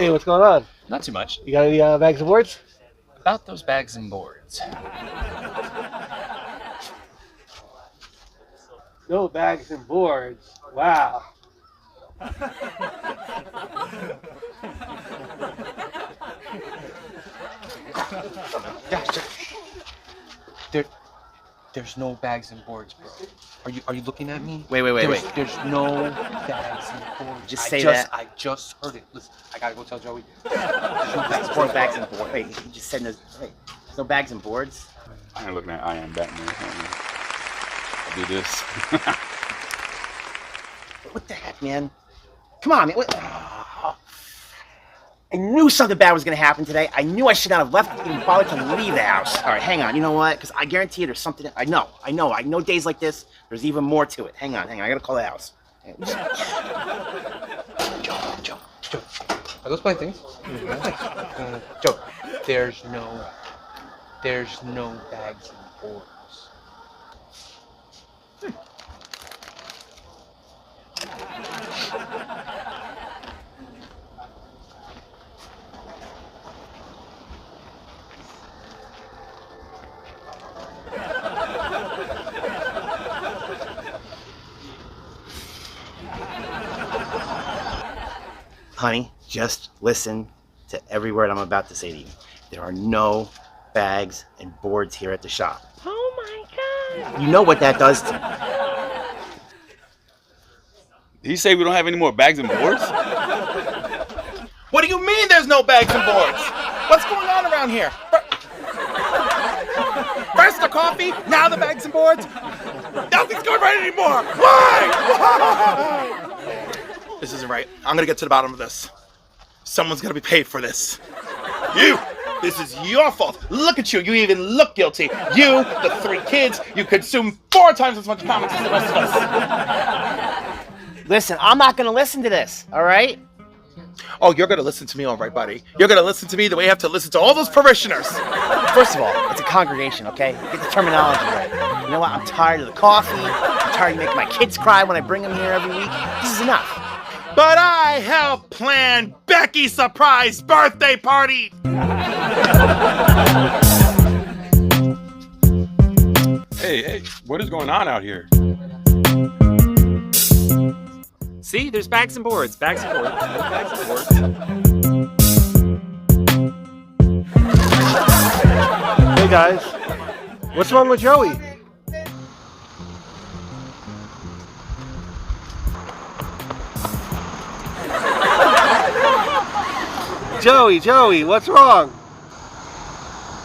Hey, what's going on? Not too much. You got any bags of boards? About those bags and boards. No bags and boards. Wow. There's no bags and boards, bro. Are you looking at me? Wait. There's no bags and boards. Just say that. I just heard it. Listen, I gotta go tell Joey. There's no bags and boards. Wait, you just said there's no bags and boards? I ain't looking at I Am Batman. I'll do this. What the heck, man? Come on, man. I knew something bad was going to happen today. I knew I should not have left even bothered to leave the house. All right, hang on. You know what? Because I guarantee you there's something. I know days like this, there's even more to it. Hang on. I got to call the house. Joe. Are those my things? Joe, there's no bags and boards. Honey, just listen to every word I'm about to say to you. There are no bags and boards here at the shop. Oh my God. You know what that does to me. Did he say we don't have any more bags and boards? What do you mean there's no bags and boards? What's going on around here? First the coffee, now the bags and boards. Nothing's going right anymore. Why? This isn't right. I'm gonna get to the bottom of this. Someone's gonna be paid for this. You! This is your fault. Look at you. You even look guilty. You, the 3 kids, you consume 4 times as much comics as the rest of us. Listen, I'm not gonna listen to this, all right? Oh, you're gonna listen to me, all right, buddy. You're gonna listen to me the way you have to listen to all those parishioners. First of all, it's a congregation, okay? Get the terminology right. You know what? I'm tired of the coffee. I'm tired of making my kids cry when I bring them here every week. This is enough. But I have planned Becky's surprise birthday party. Hey, what is going on out here? See, there's bags and boards. Bags and boards. Bags and boards. Hey guys, what's wrong with Joey? Joey, what's wrong?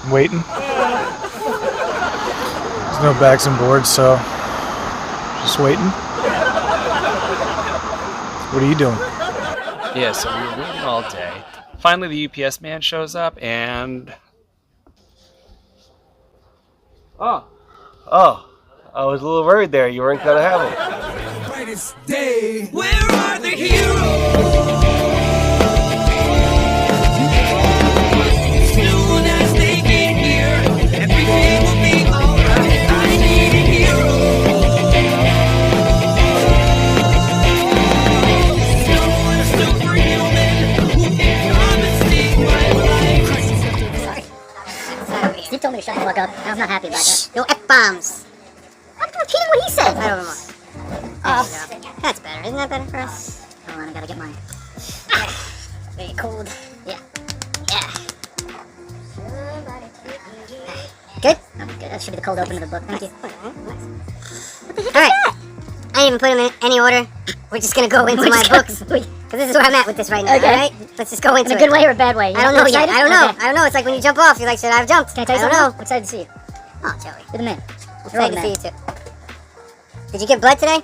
I'm waiting. There's no bags and boards, so just waiting. What are you doing? Yeah, so we were waiting all day. Finally, the UPS man shows up, and... Oh, I was a little worried there. You weren't gonna have him. Brightest day. Where are the heroes? Steve told me to shut the fuck up, and I'm not happy about that. No F-bombs. I'm repeating what he said. I don't know. Oh, that's better. Isn't that better for us? Hold on, I gotta get mine. Very cold. Yeah. Good? Oh, good. That should be the cold open of the book. Thank you. Alright. I didn't even put them in any order. We're just gonna go into my books. Because this is where I'm at with this right now, alright? Let's just go into it. In a good way or a bad way? I don't know yet. I don't know. I don't know. It's like when you jump off, you're like, should I have jumped? Can I tell you something? I don't know. I'm excited to see you. Oh, Joey. You're the man. I'm excited to see you too. Did you get blood today?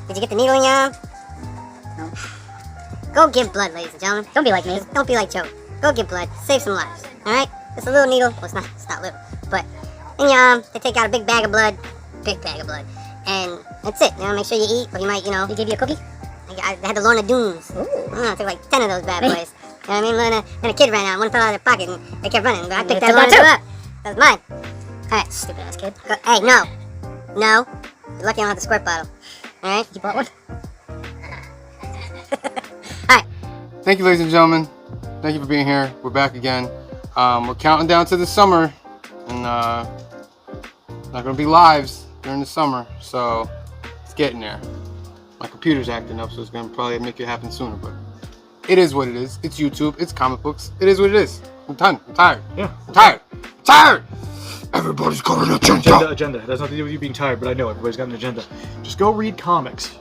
Did you get the needle in your arm? No. Go give blood, ladies and gentlemen. Don't be like me. Don't be like Joey. Go give blood. Save some lives. Alright? Just a little needle. Well, it's not little. But in your arm, they take out a big bag of blood. And that's it. You know, make sure you eat, or you might, They give you a cookie? I had the Lorna Doones. I took like 10 of those bad boys. You know what I mean? Then a kid ran out, one fell out of their pocket, and they kept running. But I picked that Lorna Doone up. That was mine. Alright, stupid ass kid. Hey, no. You're lucky I don't have the squirt bottle. Alright? You bought one? Alright. Thank you, ladies and gentlemen. Thank you for being here. We're back again. We're counting down to the summer, and not gonna be lives during the summer, so it's getting there. My computer's acting up, so it's gonna probably make it happen sooner, but it is what it is. It's YouTube. It's comic books. It is what it is. I'm done. I'm tired. Yeah. I'm tired. I'm tired. Everybody's got an agenda. Agenda. It has nothing to do with you being tired, but I know everybody's got an agenda. Just go read comics.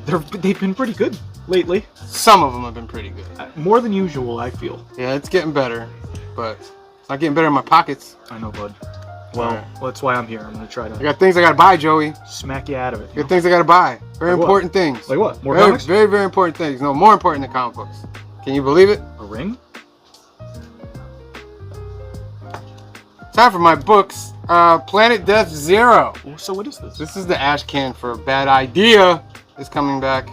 They've been pretty good lately. Some of them have been pretty good. More than usual, I feel. Yeah, it's getting better, but it's not getting better in my pockets. I know, bud. Well, that's why I'm here. I'm gonna try I to got things I gotta buy, Joey. smack you out of it. I got things I gotta buy. Very Like what? important things. Like what? More very, comics? very, very important things. No, more important than comic books. Can you believe it? A ring? Time for my books. Planet Death Zero. So what is this? This is the ash can for a bad idea. It's coming back.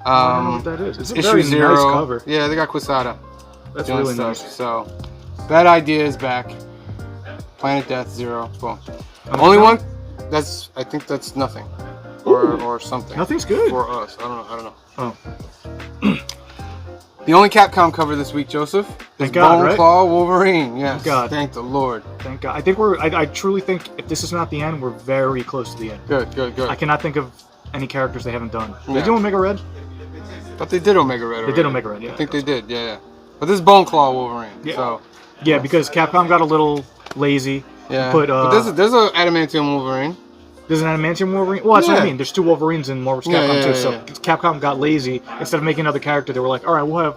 I don't know what that is. It's a issue very zero. nice cover. Yeah, they got Quesada. That's doing really stuff. nice. So, bad idea is back. Planet Death Zero. Boom. Okay. Only one. I think that's nothing, or something. Nothing's good. For us. I don't know. Oh. The only Capcom cover this week, Joseph. Thank is God, Bone right? Claw Wolverine. Yes. Thank God. Thank the Lord. Thank God. I think I truly think if this is not the end, we're very close to the end. Good, good, good. I cannot think of any characters they haven't done. Yeah. They do Omega Red? But they did Omega Red already. They did Omega Red, yeah. I think they did, yeah. But this is Bone Claw Wolverine. Yeah. So, Yeah, because Capcom got a little lazy. yeah. But, there's a adamantium Wolverine. There's an Adamantium Wolverine? Well, that's what I Yeah. mean. There's two Wolverines in Marvel's Capcom Yeah, too. yeah, So yeah. Capcom got lazy. Instead of making another character, they were like, all right, we'll have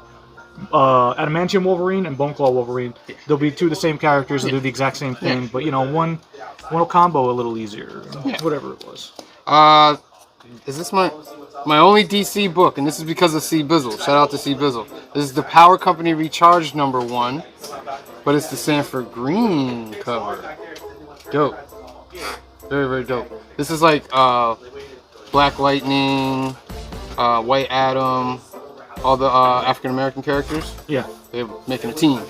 Adamantium Wolverine and Bone Claw Wolverine. They'll be two of the same characters. They'll do the exact same thing. Yeah. But, one will combo a little easier. Yeah. Whatever it was. Is this my only DC book? And this is because of C Bizzle. Shout out to C Bizzle. This is the Power Company Recharged #1, but it's the Sanford Green cover. Dope. Very, very dope. This is like Black Lightning, White Adam, all the African American characters. Yeah. They're making a team.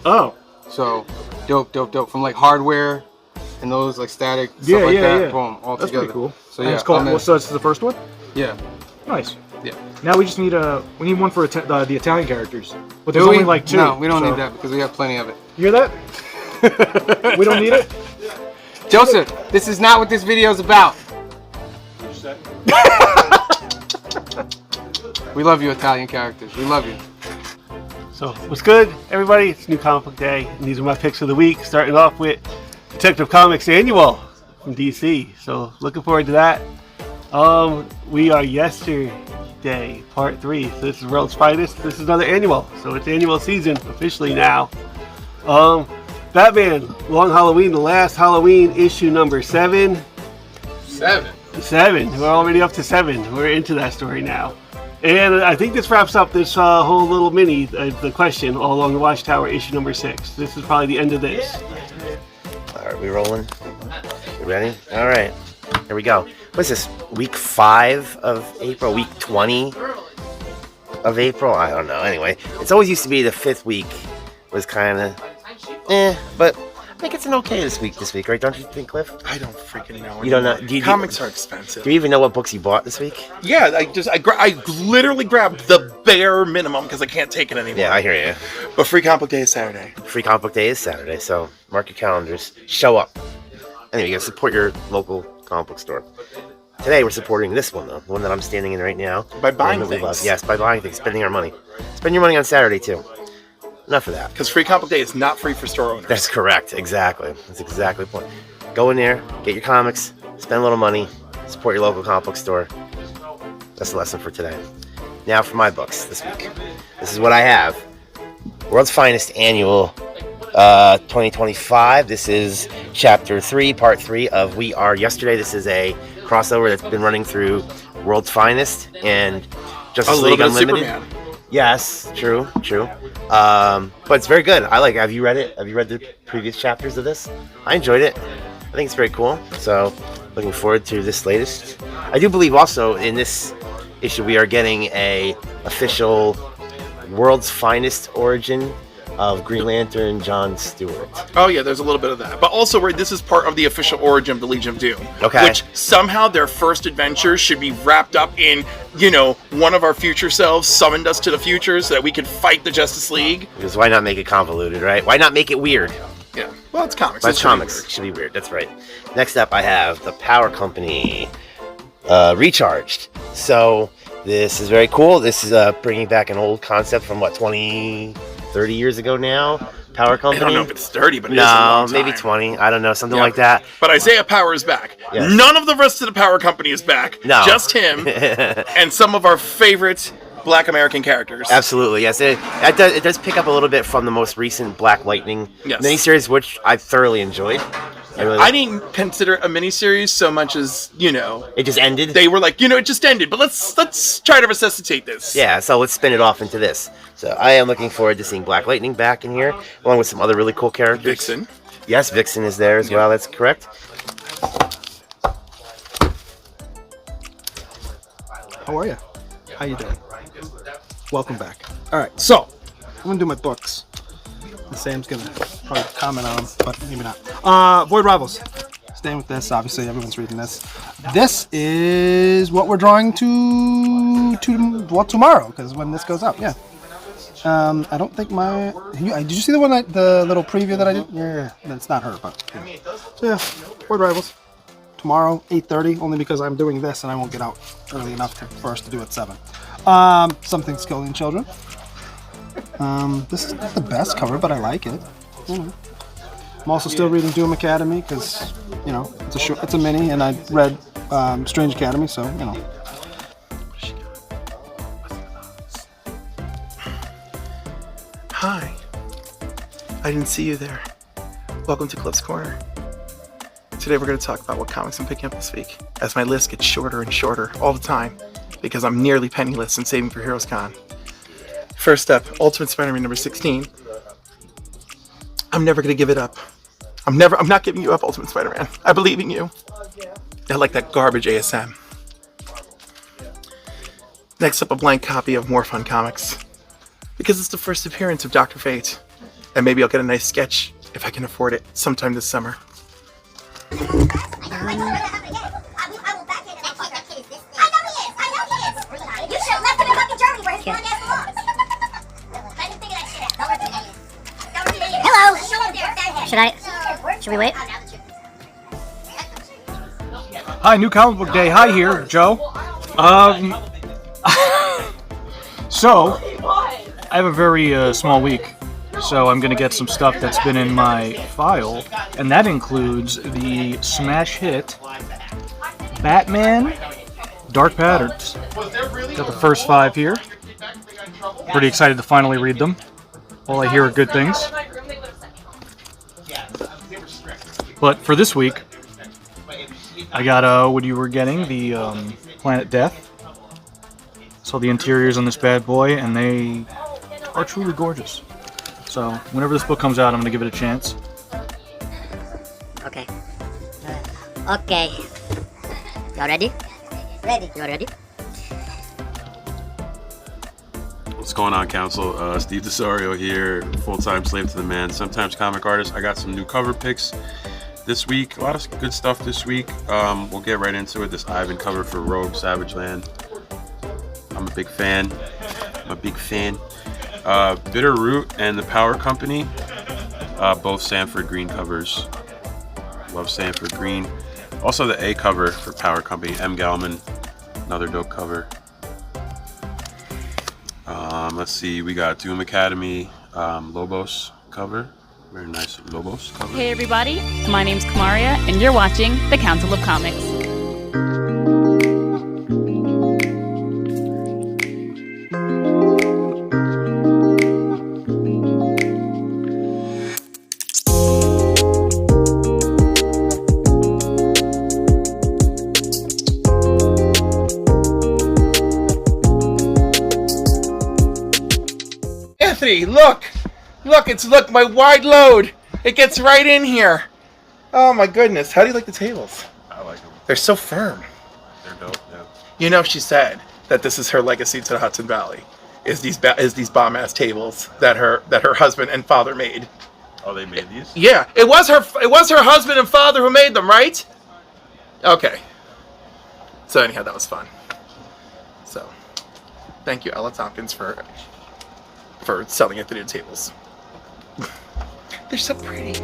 Oh. So dope, dope, dope. From like Hardware and those like Static Yeah, stuff like yeah, that. yeah. Boom, all That's together. pretty cool. So And yeah, it's called, I'm in. well, so it's the first one? Yeah. Nice. Yeah. Now we just need we need one for the Italian characters. But there's Do only we? like two. No, we don't so- need that because we have plenty of it. You hear that? We don't need it? Joseph, this is not what this video is about. We love you, Italian characters. We love you. So, what's good, everybody? It's New Comic Book Day, and these are my picks of the week, starting off with Detective Comics Annual from DC. So, looking forward to that. We are Yesterday, Part 3. So, this is World's Finest. This is another annual. So, it's annual season officially now. Batman, Long Halloween, the last Halloween, issue number 7. 7. We're already up to 7. We're into that story now. And I think this wraps up this whole little mini, the question, All Along the Watchtower, issue number 6. This is probably the end of this. All right, we rolling? You ready? All right, here we go. What's this, week 5 of April? Week 20 of April? I don't know. Anyway, it's always used to be the 5th week was kind of, but I think it's an okay this week, right? Don't you think, Cliff? I don't freaking know. You don't know? Comics are expensive. Do you even know what books you bought this week? Yeah, I literally grabbed the bare minimum because I can't take it anymore. Yeah, I hear you. But Free Comic Book Day is Saturday. Free Comic Book Day is Saturday, so mark your calendars. Show up. Anyway, you gotta support your local comic book store. Today we're supporting this one, though, the one that I'm standing in right now. By buying The one that we love. things. Yes, by buying things, spending our money. Spend your money on Saturday, too. Enough of that. Because Free Comic Book Day is not free for store owners. That's correct, exactly. That's exactly the point. Go in there, get your comics, spend a little money, support your local comic book store. That's the lesson for today. Now for my books this week. This is what I have. World's Finest Annual 2025. This is Chapter 3, Part 3 of We Are Yesterday. This is a crossover that's been running through World's Finest and Justice A little League bit of Unlimited. Superman. Yes, true. But it's very good. I like it. Have you read it? Have you read the previous chapters of this? I enjoyed it. I think it's very cool. So, looking forward to this latest. I do believe also in this issue we are getting a official World's Finest origin of Green Lantern John Stewart. Oh yeah, there's a little bit of that. But also, this is part of the official origin of the Legion of Doom. Okay. Which somehow their first adventure should be wrapped up in, one of our future selves summoned us to the future so that we could fight the Justice League. Because why not make it convoluted, right? Why not make it weird? Yeah. Well, it's comics. It's comics. It should be weird. That's right. Next up, I have the Power Company Recharged. So this is very cool. This is bringing back an old concept from 20, 30 years ago now. Power Company. I don't know if it's 30, but it is a long time. Maybe 20. I don't know, something like that. But Isaiah Power is back. Yes. None of the rest of the Power Company is back. No. Just him and some of our favorite Black American characters. Absolutely, yes. It does pick up a little bit from the most recent Black Lightning miniseries, which I thoroughly enjoyed. I didn't consider it a miniseries so much as, it just ended? They were like, it just ended, but let's try to resuscitate this. Yeah, so let's spin it off into this. So I am looking forward to seeing Black Lightning back in here, along with some other really cool characters. Vixen. Yes, Vixen is there as well, that's correct. How are you? How you doing? Welcome back. Alright, so, I'm going to do my books. And Sam's going to probably comment on them, but maybe not. Void Rivals. Staying with this, obviously everyone's reading this. This is what we're drawing tomorrow, because when this goes up, yeah. I don't think did you see the one, the little preview that I did? Yeah, that's not her, but yeah. So yeah, Void Rivals. Tomorrow, 8:30, only because I'm doing this and I won't get out early enough for us to do at 7. Something Scullion Children. This is not the best cover, but I like it. I'm also still reading Doom Academy because, it's a mini, and I read Strange Academy, so, Hi. I didn't see you there. Welcome to Cliff's Corner. Today we're going to talk about what comics I'm picking up this week, as my list gets shorter and shorter all the time, because I'm nearly penniless and saving for Heroes Con. First up, Ultimate Spider-Man number 16. I'm never going to give it up. I'm not giving you up, Ultimate Spider-Man. I believe in you. I like that garbage ASM. Next up, a blank copy of More Fun Comics, because it's the first appearance of Dr. Fate, and maybe I'll get a nice sketch, if I can afford it, sometime this summer. Hello. Should we wait? Hi, New Comic Book Day. Hi here, Joe. So, I have a very small week, so I'm going to get some stuff that's been in my file, and that includes the smash hit Batman Dark Patterns. Got the first 5 here. Pretty excited to finally read them. All I hear are good things. But for this week, I got what you were getting, the Planet Death. Saw the interiors on this bad boy, and they are truly gorgeous. So whenever this book comes out, I'm going to give it a chance. Okay. Okay. Y'all ready? Ready. Y'all ready? What's going on, Council? Steve DeSorio here, full-time slave to the man, sometimes comic artist. I got some new cover picks this week. A lot of good stuff this week. We'll get right into it. This Ivan cover for Rogue Savage Land. I'm a big fan. Bitter Root and the Power Company, both Sanford Green covers. Love Sanford Green. Also the A cover for Power Company, M. Gallman, another dope cover. Let's see, we got Doom Academy, Lobos cover. Very nice Lobos cover. Hey everybody, my name's Kamaria, and you're watching The Council of Comics. Anthony, look, my wide load. It gets right in here. Oh my goodness, how do you like the tables? I like them. They're so firm. They're dope, yeah. You know, she said that this is her legacy to the Hudson Valley. is these bomb ass tables that her husband and father made. Oh, they made these? Yeah, it was her husband and father who made them, right? Okay. So anyhow, that was fun. So, thank you, Ella Tompkins, for selling it to the tables. They're so pretty.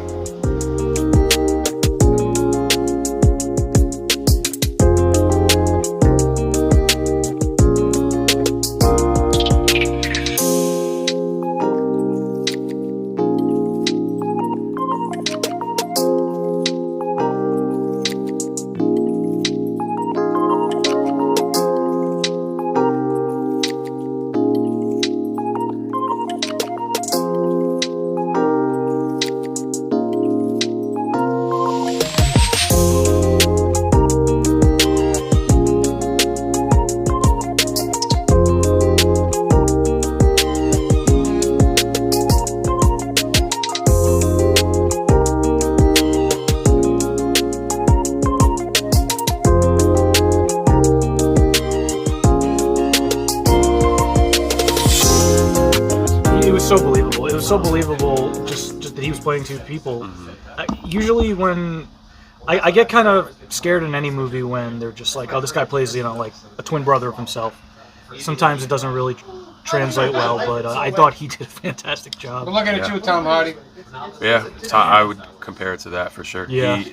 So believable just that he was playing two people. Usually when I get kind of scared in any movie when they're just like, oh, this guy plays, like a twin brother of himself. Sometimes it doesn't really translate well, but I thought he did a fantastic job. We're looking at you, Tom Hardy. Yeah, I would compare it to that for sure. Yeah.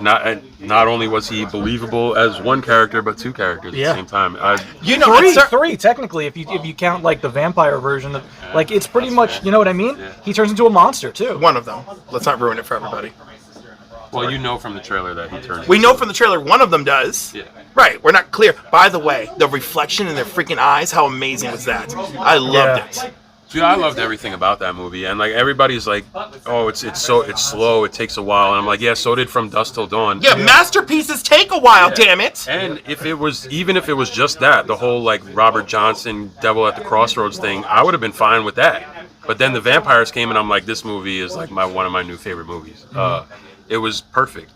Not only was he believable as one character, but two characters at the same time. Three technically, if you count like the vampire version of, like, it's pretty much, you know what I mean? Yeah. He turns into a monster too. One of them. Let's not ruin it for everybody. Well, you know from the trailer that he turns. We know from the trailer one of them does. Yeah. Right. We're not clear. By the way, the reflection in their freaking eyes, how amazing was that? I loved it. Dude, I loved everything about that movie, and like everybody's like, "Oh, it's slow, it takes a while," and I'm like, "Yeah, so did From Dusk Till Dawn." Yeah, masterpieces take a while, damn it. And if it was just that, the whole like Robert Johnson Devil at the Crossroads thing, I would have been fine with that. But then the vampires came, and I'm like, this movie is like one of my new favorite movies. It was perfect.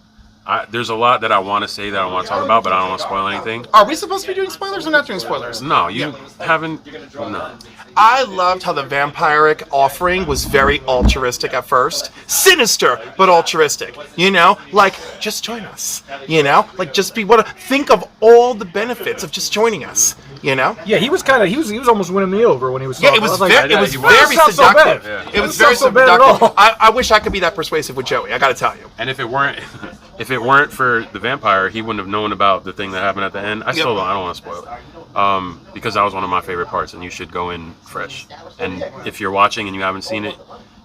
There's a lot that I want to say that I want to talk about, but I don't want to spoil anything. Are we supposed to be doing spoilers or not doing spoilers? No, you haven't. No. I loved how the vampiric offering was very altruistic at first. Sinister, but altruistic. Like, just join us. Like, just think of all the benefits of just joining us. Yeah, he was almost winning me over when he was. Yeah, it was very seductive. It was very seductive. I wish I could be that persuasive with Joey. I got to tell you. And if it weren't for the vampire, he wouldn't have known about the thing that happened at the end. I don't want to spoil it. Because that was one of my favorite parts, and you should go in fresh. And if you're watching and you haven't seen it,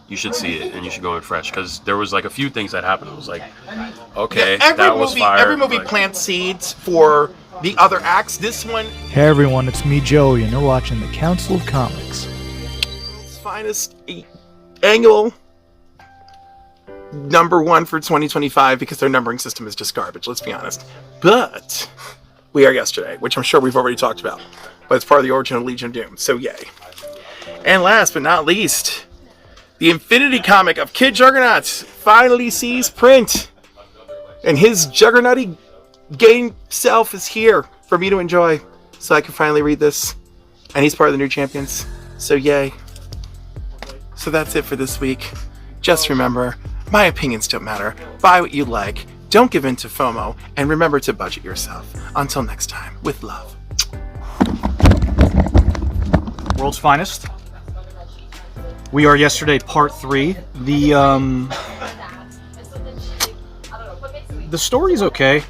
you should see it, and you should go in fresh, because there was like a few things that happened. It was like, okay, that was fire. Every movie plants seeds for the other acts. This one. Hey everyone, it's me, Joey, and you're watching the Council of Comics. World's finest annual #1 for 2025, because their numbering system is just garbage, let's be honest. But we are yesterday, which I'm sure we've already talked about, but it's part of the origin of Legion of Doom, so yay. And last but not least, the Infinity comic of Kid Juggernaut finally sees print, and his juggernauty game self is here for me to enjoy, so I can finally read this, and he's part of the new champions, so yay. So that's it for this week. Just remember, my opinions don't matter. Buy what you like. Don't give in to FOMO, and remember to budget yourself. Until next time, with love. World's Finest. We are yesterday, part 3. The story's okay.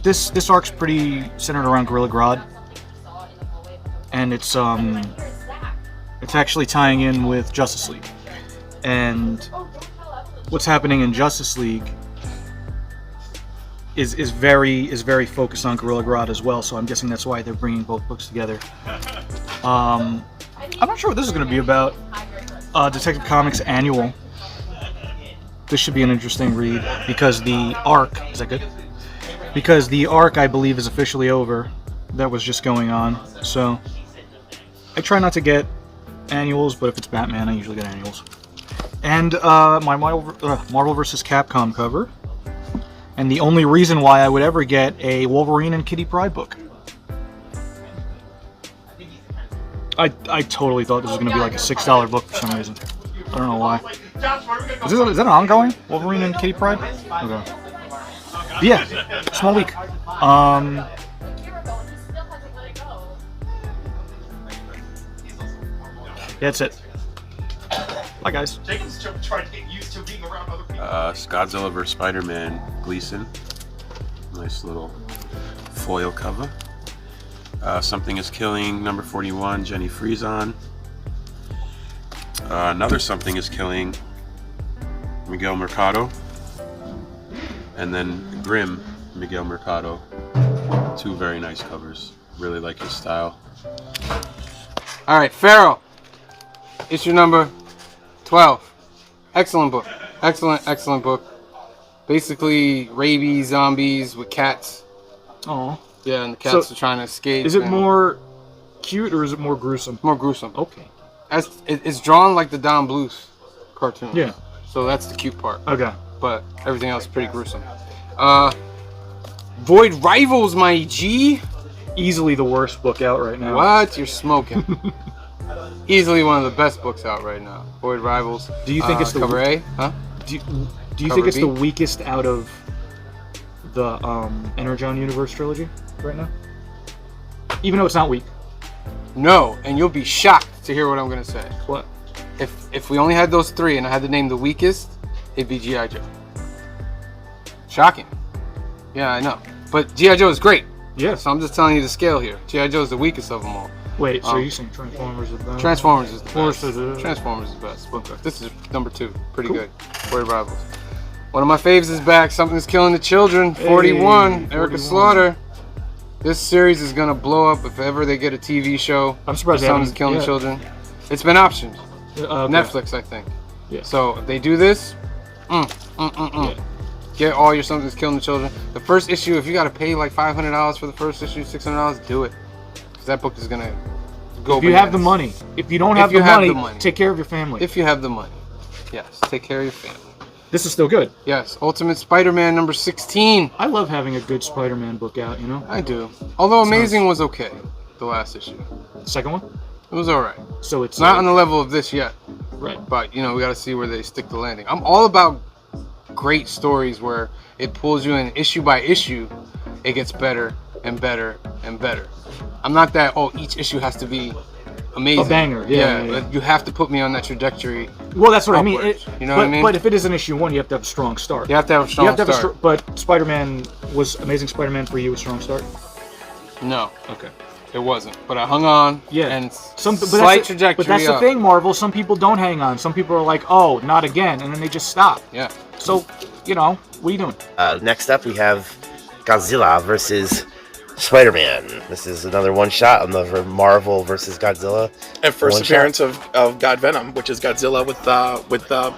This arc's pretty centered around Gorilla Grodd, and it's actually tying in with Justice League. And what's happening in Justice League is very focused on Gorilla Grodd as well, so I'm guessing that's why they're bringing both books together. I'm not sure what this is going to be about. Detective Comics Annual. This should be an interesting read, because the arc... Is that good? Because the arc, I believe, is officially over. That was just going on. So, I try not to get annuals, but if it's Batman, I usually get annuals. And my Marvel vs. Capcom cover. And the only reason why I would ever get a Wolverine and Kitty Pryde book. I totally thought this was going to be like a $6 book for some reason. I don't know why. Is that an ongoing? Wolverine and Kitty Pryde? Okay. But yeah, small week. Yeah, that's it. Bye, guys. Godzilla vs. Spider-Man Gleason. Nice little foil cover. Something is Killing, number 41, Jenny Frieson. Another Something is Killing, Miguel Mercado. And then Grimm, Miguel Mercado. Two very nice covers. Really like his style. All right, Pharaoh. Issue number 12. Excellent book. Excellent book. Basically, rabies, zombies with cats. Oh. Yeah, and the cats are trying to escape. Is it more cute or is it more gruesome? More gruesome. Okay. It's drawn like the Don Bluth cartoon. Yeah. So that's the cute part. Okay. But everything else is pretty gruesome. Void Rivals, my G. Easily the worst book out right now. What? You're smoking. Easily one of the best books out right now. Void Rivals. Do you think it's the cover A? Huh? Do you Cover think it's B? the weakest out of the Energon Universe trilogy right now? Even though it's not weak. No, and you'll be shocked to hear what I'm gonna say. What? If we only had those three and I had to name the weakest, it'd be G.I. Joe. Shocking. Yeah, I know. But G.I. Joe is great. Yeah. So I'm just telling you the scale here. G.I. Joe is the weakest of them all. Wait, so you saying Transformers is best? Transformers is the best. Transformers Transformers is the best. But this is number 2. Pretty good. Void Rivals. One of my faves is back. Something's Killing the Children. 41. Erica Slaughter. This series is gonna blow up if ever they get a TV show. I'm surprised they Something's haven't Killing the yet. Children. It's been optioned. Okay. Netflix, I think. Yeah. So if they do this, get all your Something's Killing the Children. The first issue, if you gotta pay like $500 for the first issue, $600, do it. Because that book is gonna go. If you have the money. If you don't have the money, take care of your family. If you have the money. Yes, take care of your family. This is still good. Yes, Ultimate Spider-Man number 16. I love having a good Spider-Man book out, you know? I do. Although Amazing was okay, the last issue. The second one? It was alright. So it's not on the level of this yet. Right. But, you know, we gotta see where they stick the landing. I'm all about great stories where it pulls you in issue by issue, it gets better and better and better. I'm not that, each issue has to be amazing. A banger, yeah. But you have to put me on that trajectory. Well, that's what upwards, I mean. You know what I mean? But if it is an issue 1, you have to have a strong start. You have to have a strong start. But Spider-Man, was Amazing Spider-Man for you a strong start? No. Okay. It wasn't. But I hung on. Yeah. And slight trajectory But that's the up. thing, Marvel. Some people don't hang on. Some people are like, oh, not again. And then they just stop. Yeah. So, you know, what are you doing? Next up, we have Godzilla versus Spider-Man. This is another one-shot on the Marvel versus Godzilla. And first one-shot. appearance of God Venom, which is Godzilla with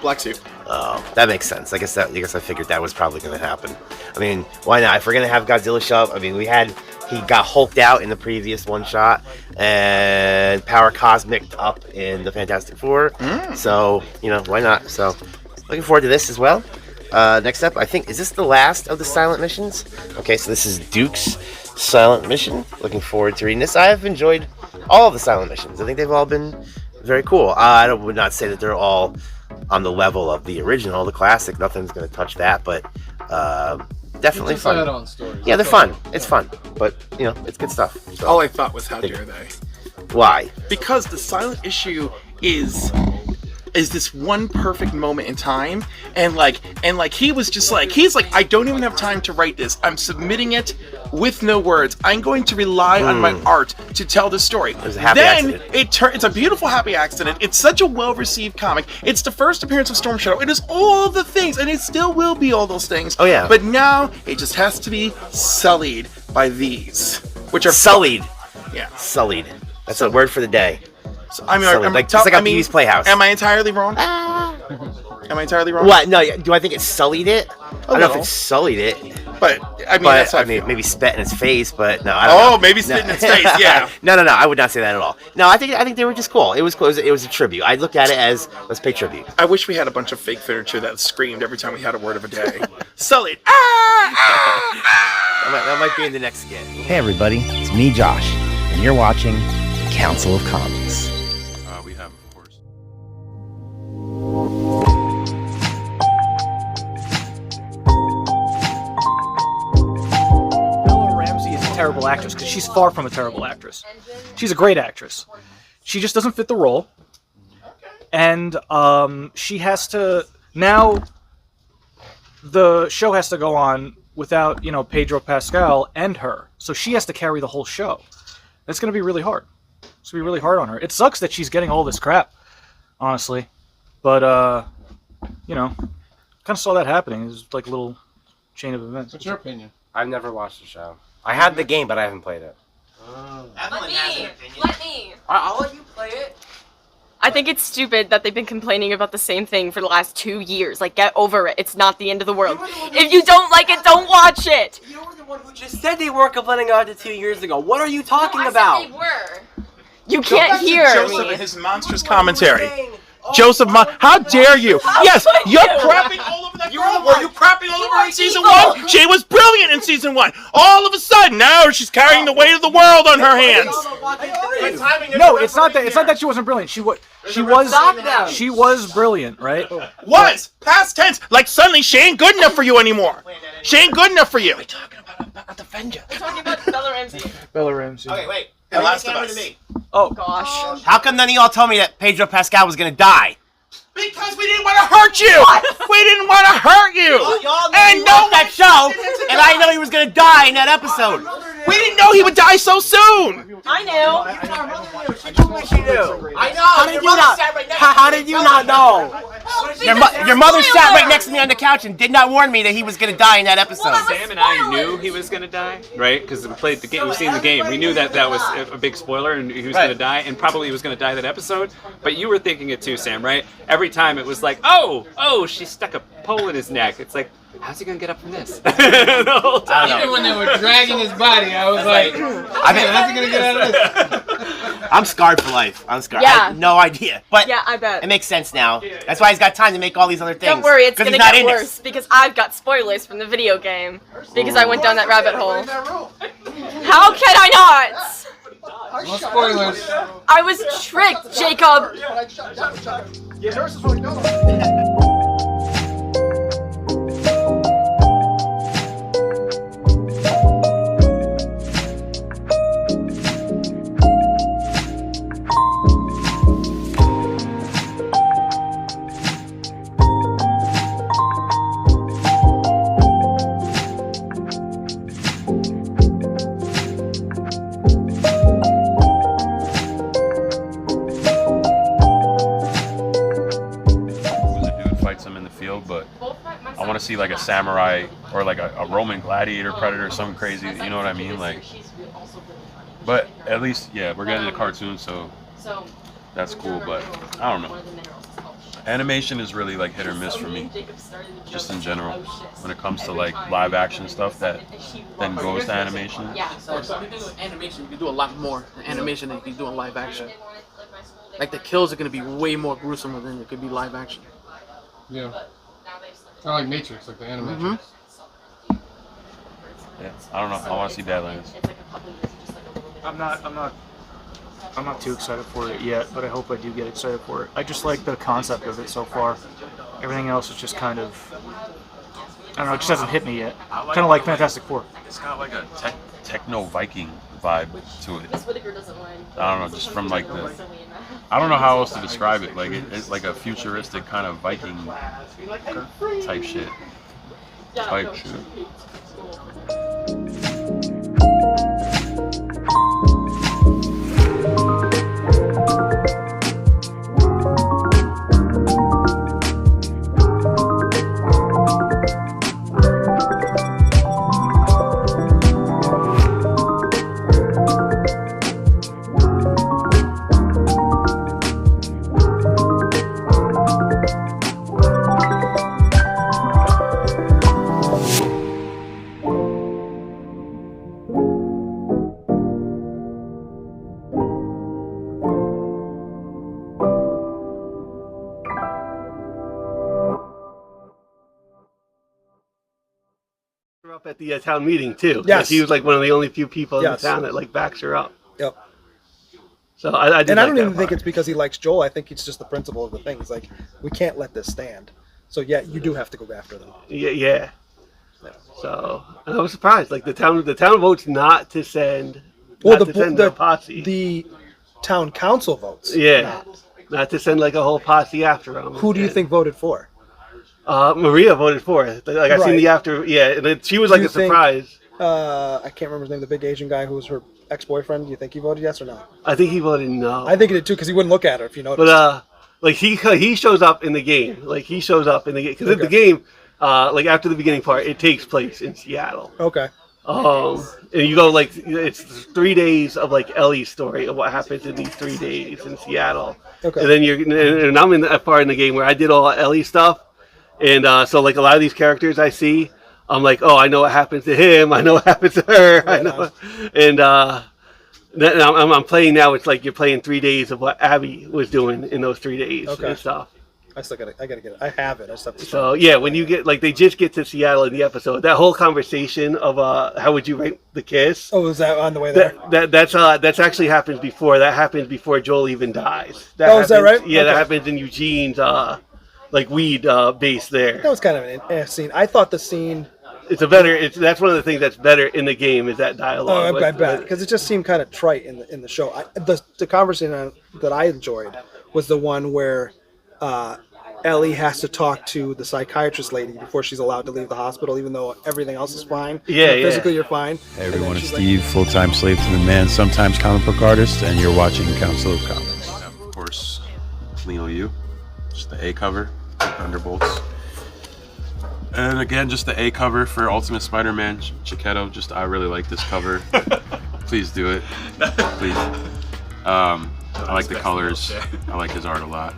black suit. Oh, that makes sense. I guess I figured that was probably going to happen. I mean, why not? If we're going to have Godzilla show up, I mean, he got hulked out in the previous one-shot, and Power Cosmic up in the Fantastic Four. So, you know, why not? So, looking forward to this as well. Next up, I think, is this the last of the silent missions? Okay, so this is Duke's silent mission. Looking forward to reading this. I've enjoyed all of the silent missions. I think they've all been very cool. I would not say that they're all on the level of the original, the classic. Nothing's going to touch that, but definitely fun. add-on stories. Yeah, they're fun. It's fun, but you know, it's good stuff. So, All I thought was, how dare they? why? Because the silent issue is this one perfect moment in time, and he was just like, he's like, I don't even have time to write this. I'm submitting it with no words. I'm going to rely on my art to tell the story. It was a happy accident. It's a beautiful happy accident. It's such a well-received comic. It's the first appearance of Storm Shadow. It is all the things, and it still will be all those things. Oh yeah. But now it just has to be sullied by these, which are Sullied. Yeah. Sullied. That's a word for the day. So, I mean, Sullied. Just like a Pee-wee's Playhouse. Am I entirely wrong? Am I entirely wrong? What? No, do I think it sullied it? I don't know if it sullied it. But I mean, that's how I feel. maybe spit in its face, but no, I don't know. Oh, maybe spit in its face, yeah. No, I would not say that at all. No, I think they were just cool. It was cool. It was a tribute. I looked at it as, let's pay tribute. I wish we had a bunch of fake furniture that screamed every time we had a word of a day. Sullied. That might be in the next skit. Hey everybody, it's me Josh, and you're watching the Council of Comics. she's far from a terrible actress. She's a great actress. She just doesn't fit the role. And she has to now. The show has to go on without, Pedro Pascal and her. So she has to carry the whole show. That's going to be really hard. It's going to be really hard on her. It sucks that she's getting all this crap, honestly. But, kind of saw that happening. It was like a little chain of events. What's your opinion? I've never watched the show. I had the game, but I haven't played it. Let me. I'll let you play it. I think it's stupid that they've been complaining about the same thing for the last 2 years. Like, get over it. It's not the end of the world. If you don't like it, don't watch it. You were the one who just said they weren't complaining about it 2 years ago. What are you talking about? They were. You can't hear Joseph me. and his monstrous commentary. Joseph, how dare you? Yes, you're crapping all over that girl. Were you crapping all over her in season 1? She was brilliant in season 1. All of a sudden, now she's carrying the weight of the world on her hands. No, it's not that. It's not that she wasn't brilliant. She was brilliant, right? Was past tense. Like suddenly she ain't good enough for you anymore. She ain't good enough for you. We're talking about Bella Ramsey. Bella Ramsey. Okay, wait. And Last of Us. Oh gosh. How come none of y'all told me that Pedro Pascal was gonna die? Because we didn't want to hurt you. We didn't want to hurt you. And no that show, and I didn't know he was gonna die in that episode. We didn't know he would die so soon. I knew. She told me she knew. I know. How did you not know? Your mother sat right next to me on the couch and did not warn me that he was gonna die in that episode. Sam and I knew he was gonna die, right? Because we played the game, we've seen the game. We knew that was a big spoiler, and he was gonna die, and probably he was gonna die that episode. But you were thinking it too, Sam, right? Every time it was like, oh, she stuck a pole in his neck. It's like, how's he gonna get up from this? The whole time. Even when they were dragging his body, I was like, how's he gonna get out of this? I'm scarred for life. I'm scarred. Yeah. I had no idea. But Yeah, I bet. it makes sense now. That's why he's got time to make all these other things. Don't worry, it's 'Cause gonna he's not get in worse this. because I've got spoilers from the video game because I went down that rabbit hole. How can I not? No spoilers. I was tricked, Jacob. Fights him in the field, but I want to see like a samurai or like a Roman gladiator predator or something crazy, you know what I mean? Like, but at least, yeah, we're getting a cartoon, so that's cool, but I don't know. Animation is really like hit or miss for me, just in general, when it comes to like live action stuff that then goes to animation. So the thing with animation, you can do a lot more in animation than you can do in live action. Like the kills are going to be way more gruesome than it could be live action. Yeah. Kind of like Matrix, like the animatrix. Yeah, I don't know. I want to see Badlands. I'm not too excited for it yet, but I hope I do get excited for it. I just like the concept of it so far. Everything else is just kind of, I don't know, it just hasn't hit me yet. Kind of like Fantastic Four. It's got like a techno Viking vibe to it. I don't know, just from like the, I don't know how else to describe it. Like it's like a futuristic kind of Viking type shit. Type shit. Up at the town meeting too. Yes. Like, he was like one of the only few people in Yes. the town that like backs her up. Yep. So I did And I like don't that even think part. it's because he likes Joel. I think it's just the principle of the thing. He's like, we can't let this stand. So yeah, you do have to go after them. Yeah. So and I was surprised. Like the town votes not to send Well, not to send a posse. The town council votes. Yeah, not to send like a whole posse after them. Who do you think voted for? Maria voted for it. Like I seen the after. Yeah, and then she was like a surprise. I can't remember his name. The big Asian guy who was her ex-boyfriend. Do you think he voted yes or no? I think he voted no. I think he did too because he wouldn't look at her if you noticed. But like he shows up in the game. Like he shows up in the game because the game, like after the beginning part, it takes place in Seattle. Okay. And you go like it's 3 days of like Ellie's story of what happens in these 3 days in Seattle. Okay. And then and I'm in that part in the game where I did all Ellie stuff, and so like a lot of these characters I see, I'm like, oh, I know what happens to him. I know what happens to her. I know, and I'm playing now. It's like you're playing 3 days of what Abby was doing in those 3 days and stuff. I gotta get it. I have it. I just have to. So yeah, when you get like they just get to Seattle in the episode, that whole conversation of how would you rate the kiss? Oh, is that on the way there? That's actually happens before. That happens before Joel even dies. Is that right? Yeah, that happens in Eugene's like weed base there. That was kind of an scene. I thought the scene. That's one of the things that's better in the game is that dialogue. Oh, I bet because it just seemed kind of trite in the show. The conversation that I enjoyed was the one where Ellie has to talk to the psychiatrist lady before she's allowed to leave the hospital, even though everything else is fine. Yeah, Physically, you're fine. Hey everyone, it's Steve, full-time slave to the man, sometimes comic book artist, and you're watching Council of Comics. Of course, Leo U, just the A cover, Thunderbolts. And again, just the A cover for Ultimate Spider-Man Chiquetto. I really like this cover. Please do it. Please. I like the colors. I like his art a lot.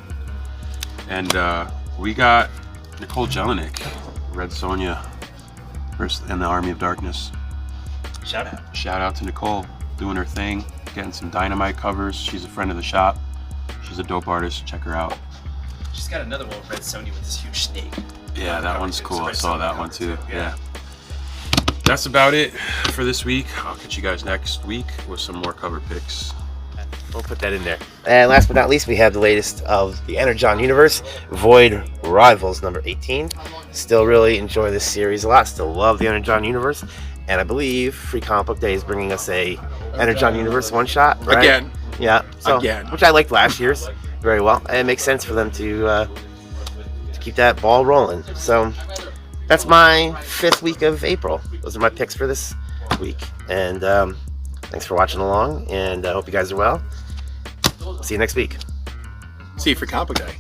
And we got Nicole Jelinek, Red Sonja, and the Army of Darkness. Shout out to Nicole, doing her thing, getting some Dynamite covers. She's a friend of the shop. She's a dope artist. Check her out. She's got another one with Red Sonja with this huge snake. Yeah, that one's cool. I saw that one too. Yeah. That's about it for this week. I'll catch you guys next week with some more cover picks. We'll put that in there. And last but not least, we have the latest of the Energon universe, Void Rivals number 18. Still really enjoy this series a lot. Still love the Energon universe. And I believe Free Comic Book Day is bringing us a Energon universe one-shot. Right? Again. Yeah. So, Again. Which I liked last year's very well. And it makes sense for them to keep that ball rolling. So that's my 5th week of April. Those are my picks for this week. And thanks for watching along. And I hope you guys are well. See you next week. See you for Comic Book Day.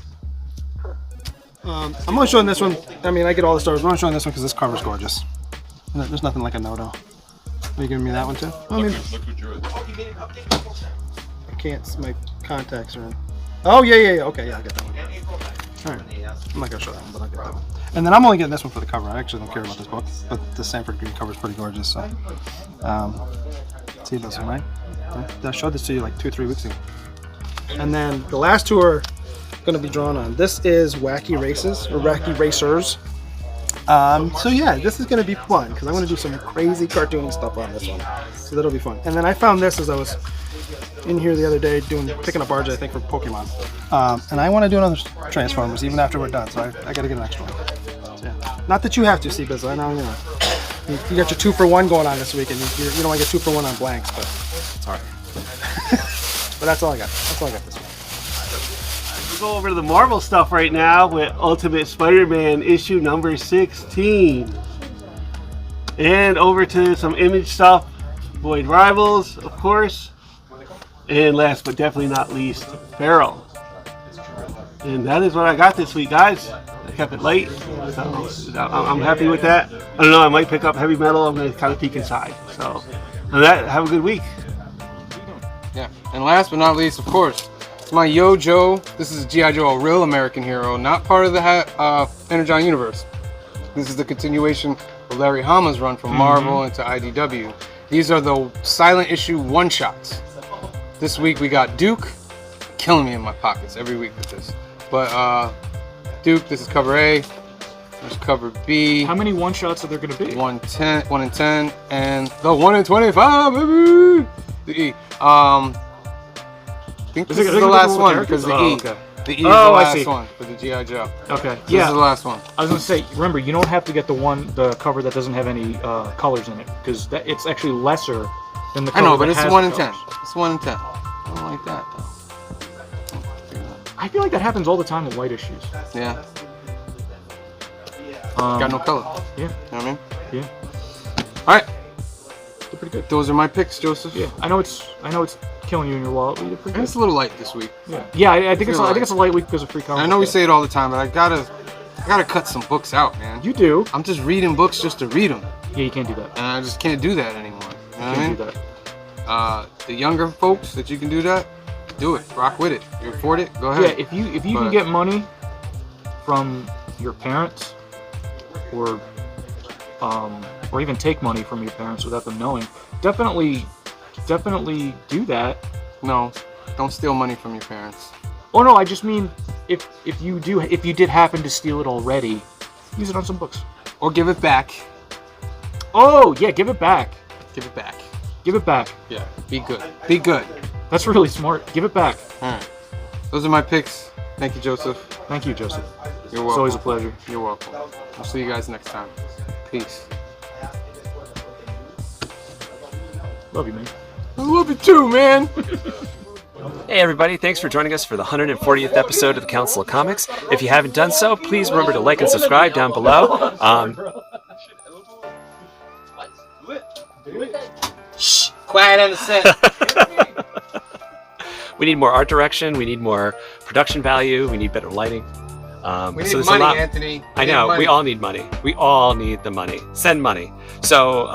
I'm only showing this one. I mean, I get all the stars. I'm only showing this one because this cover's gorgeous. There's nothing like a Noto. Are you giving me that one too? I mean, look who drew it. I can't. My contacts are in. Oh yeah. Okay, yeah, I get that one. All right. I'm not gonna show that one, but I get that one. And then I'm only getting this one for the cover. I actually don't care about this book, but the Sanford Green cover is pretty gorgeous. So, see this one, right? I showed this to you like 2-3 weeks ago. And then the last two are going to be drawn on. This is Wacky Races, or Wacky Racers. So yeah, this is going to be fun, because I'm going to do some crazy cartoony stuff on this one. So that'll be fun. And then I found this as I was in here the other day picking up RJ, I think, for Pokemon. And I want to do another Transformers, even after we're done, so I got to get an extra one. So, yeah. Not that you have to, Bizzle. I know, you got your 2-for-1 going on this week, and you don't want to get 2-for-1 on blanks, but it's alright. But that's all I got. That's all I got this week. We'll go over to the Marvel stuff right now with Ultimate Spider-Man issue number 16. And over to some Image stuff. Void Rivals, of course. And last but definitely not least, Feral. And that is what I got this week, guys. I kept it late, so I'm happy with that. I don't know, I might pick up Heavy Metal. I'm going to kind of peek inside. So, on that, have a good week. Yeah, and last but not least, of course, it's my Yo Joe. This is G.I. Joe, a real American hero, not part of the Energon universe. This is the continuation of Larry Hama's run from Marvel into IDW. These are the silent issue one-shots. This week we got Duke, killing me in my pockets every week with this. But Duke, this is cover A. There's cover B. How many one-shots are there going to be? 1 in 10, and the 1 in 25, baby! The E. I think this is the last one because the E. Okay. The E is the last one for the G.I. Joe. Okay. So this is the last one. I was going to say, remember, you don't have to get the cover that doesn't have any colors in it, because it's actually lesser than the I know, cover but that it's has 1 in the 10. colors. It's 1 in 10. I don't like that though. I feel like that happens all the time with white issues. Yeah. Got no color. Yeah. You know what I mean? Yeah. All right. They're pretty good. Those are my picks, Joseph. Yeah. I know it's killing you in your wallet, but you did pretty good. It's a little light this week. Yeah. Yeah. I think it's a light week because of free comic. I know we say it all the time, but I gotta cut some books out, man. You do. I'm just reading books just to read them. Yeah, you can't do that. And I just can't do that anymore. You know what I mean? Do that. The younger folks that you can do that, do it. Rock with it. You afford it, go ahead. Yeah, if you can get money from your parents, or even take money from your parents without them knowing, definitely do that. No, don't steal money from your parents. Oh no, I just mean if you did happen to steal it already, use it on some books. Or give it back. Oh yeah, give it back. Give it back. Give it back. Yeah, be good. Be good. That's really smart. Give it back. All right. Those are my picks. Thank you, Joseph. Thank you, Joseph. You're welcome. It's always a pleasure. You're welcome. I'll see you guys next time. Peace. Love you, man. I love you too, man. Hey everybody, thanks for joining us for the 140th episode of the Council of Comics. If you haven't done so, please remember to like and subscribe down below. Shh, quiet on the set. We need more art direction, we need more production value, we need better lighting. We need there's money, Anthony. I know, we all need money. We all need the money. Send money. So,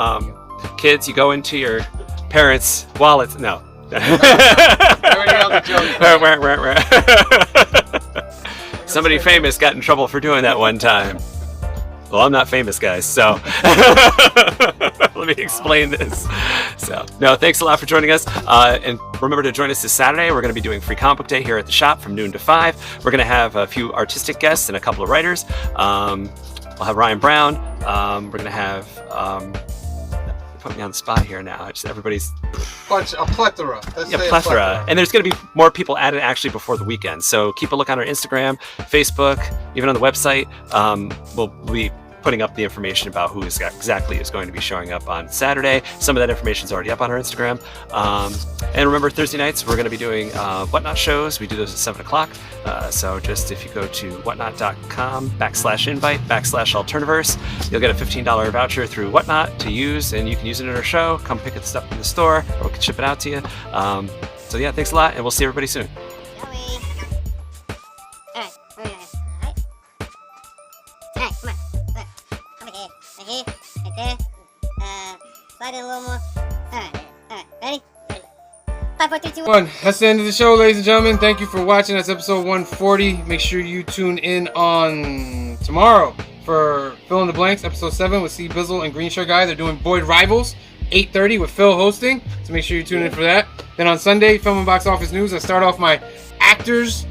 kids, you go into your parents' wallets. No. Somebody famous got in trouble for doing that one time. Well, I'm not famous, guys, so let me explain this. So, no, thanks a lot for joining us. And remember to join us this Saturday. We're going to be doing Free Comic Book Day here at the shop from noon to 5. We're going to have a few artistic guests and a couple of writers. We'll have Ryan Brown. We're going to have... put me on the spot here now. Just everybody's... A plethora. Let's say a plethora. And there's going to be more people added actually before the weekend. So keep a look on our Instagram, Facebook, even on the website. We'll be putting up the information about who exactly is going to be showing up on Saturday. Some of that information is already up on our Instagram. And remember, Thursday nights, we're going to be doing Whatnot shows. We do those at 7 o'clock. So just if you go to whatnot.com/invite/Alterniverse, you'll get a $15 voucher through Whatnot to use, and you can use it in our show. Come pick the stuff in the store, or we can ship it out to you. So yeah, thanks a lot, and we'll see everybody soon. Slide in a little more. Alright, ready? 5, 4, 3, 2, 1. That's the end of the show, ladies and gentlemen. Thank you for watching. That's episode 140. Make sure you tune in on tomorrow for Fill in the Blanks, episode 7 with C. Bizzle and Green Shirt Guy. They're doing Boyd Rivals, 8:30 with Phil hosting. So make sure you tune in for that. Then on Sunday, Film and Box Office News, I start off my Actors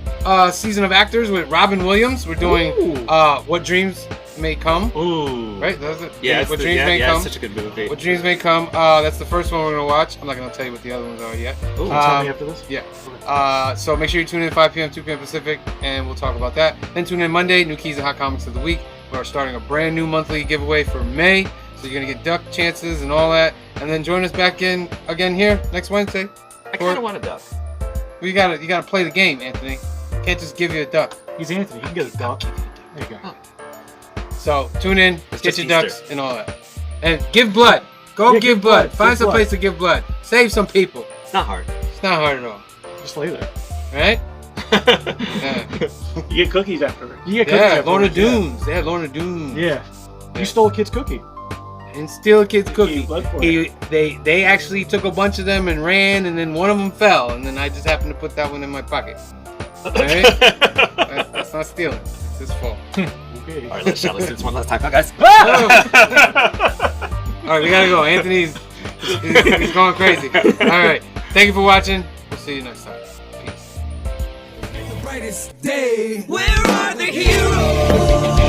season of Actors with Robin Williams. We're doing What Dreams May Come. Ooh. Right? That's it. Yeah, What Dreams May Come. it's such a good movie. What Dreams May Come. That's the first one we're going to watch. I'm not going to tell you what the other ones are yet. Ooh, tell me after this? Yeah. So make sure you tune in 5 p.m., 2 p.m. Pacific, and we'll talk about that. Then tune in Monday, New Keys and Hot Comics of the Week. We're starting a brand new monthly giveaway for May. So you're going to get duck chances and all that. And then join us back in again here next Wednesday. I kind of want a duck. You gotta play the game, Anthony. Can't just give you a duck. He's Anthony. He can get a duck. There you go. So tune in, It's get just your Easter. ducks and all that. And give blood. Go Yeah, give blood. Find Give some blood. place to give blood. Save some people. It's not hard. It's not hard at all. Just lay there. Right? Yeah. You get cookies afterwards. You get Yeah, cookies Lorna afterwards, Doones. They had Lorna Doones. Yeah. You stole a kid's cookie. And steal a kid's cookie. blood for it. They actually took a bunch of them and ran, and then one of them fell, and then I just happened to put that one in my pocket. Right? That's not stealing. It's his fault. Okay. All right, let's do this one last time. Bye, guys. All right, we gotta go. Anthony's he's going crazy. All right, thank you for watching. We'll see you next time. Peace. Brightest day. Where are the heroes?